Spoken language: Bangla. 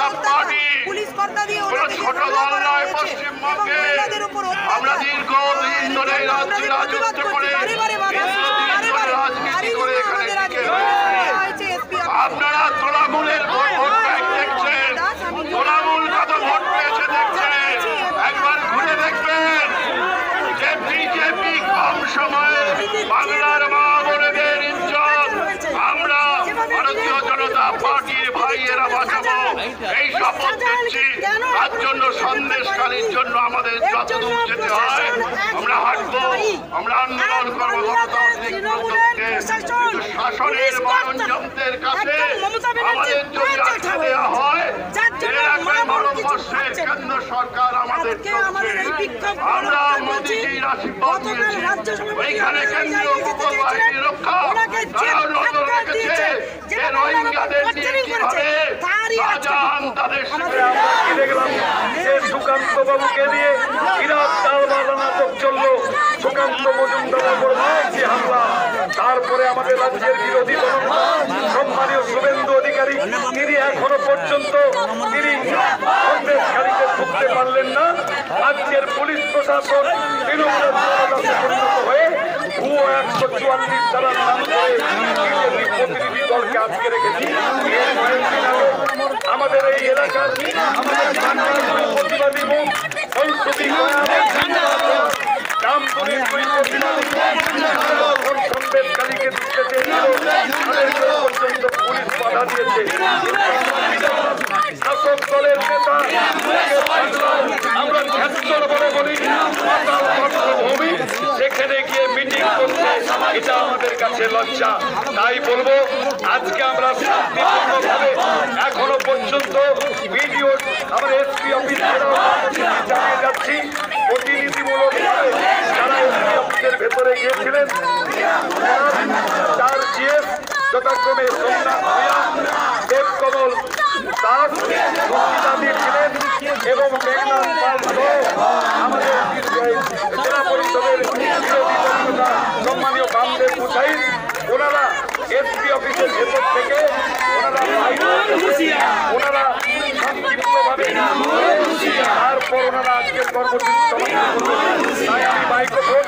জনতা পার্টি কোনো ছোট দল নয়। পশ্চিমবঙ্গে আমরা দীর্ঘদিন ধরে রাজ্যে রাজত্ব করে রাজনীতি করে এখানে আপনারা তৃণমূলের ভোট ব্যাংক দেখছেন, তৃণমূল কত ভোট পেয়েছে দেখছেন। একবার ঘুরে দেখবেন যে বিজেপি কম সময়ে বাংলার মা বোনেদের ইজ্জত আমরা ভারতীয় জনতা পার্টির ভাইয়েরা বাঁচাবো এই শপথ নিচ্ছি। তার জন্য সন্দেশকারীর জন্য আমাদের যতদূর যেতে হয় আমরা হাঁটবো, আমরা আন্দোলন করবো গণতান্ত্রিক পদ্ধতিতে। শাসনের বাণযন্ত্রের কাছে আমাদের যদি আটকে দেওয়া হয়, ভারতবর্ষের কেন্দ্র সরকার আমাদের আমরা মোদীজির আশীর্বাদ দিয়েছি। ওইখানে কেন্দ্রীয় গোপন বাহিনী রক্ষা তারাও নজর রেখেছে যে রোহিঙ্গাদের নিয়ে কিভাবে শাহজাহান তাদের দেখলাম যে সুকান্ত বাবুকে নিয়ে বিরাট তালবালা নাটক চললো। সুকান্ত মজুমদারের উপর যে হামলা, তারপরে আমাদের রাজ্যের বিরোধী দল সম্মানীয় শুভেন্দু অধিকারী তিনি এখনো পর্যন্ত তিনি সন্দেশকারীকে ঢুকতে পারলেন না। রাজ্যের পুলিশ প্রশাসন তৃণমূলের পরিণত হয়ে ভুয়ো 144 ধারার নাম করে বিজেপি প্রতিনিধি দলকে আটকে রেখেছি। আমাদের এই এলাকার আমাদের প্রতিবাদী মুখ সংস্কৃতি সন্দেশকারীকে ঢুকতে চেয়েছিল, পর্যন্ত পুলিশ বাধা দিয়েছে। শাসক দলের নেতা আমরা ক্ষেত্র বলে বলি ভূমি, সেখানে গিয়ে মিটিং করছে, এটা আমাদের কাছে লজ্জা। তাই বলবো আজকে আমরা শান্তিপূর্ণভাবে এখনো পর্যন্ত ভিডিও আমার এসপি অফিস জানিয়ে যাচ্ছি। প্রতিনিধিমূলক যারা এসপি অফিসের ভেতরে গিয়েছিলেন তার জিএস যথাক্রমে সোমনাথ ভূঁইয়া, দেবকমল দাস ছিলেন এবং মেঘনাথ পাল আমাদের জেলা পরিষদের সম্মানীয় বামদেব মুজাহিদ, ওনারা এসপি অফিসের ভেতর থেকে ওনারা শান্তিপূর্ণভাবে তারপর ওনারা আজকের কর্মসূচি সমাপ্ত করবেন। তাই আমি মাইক্রোফোন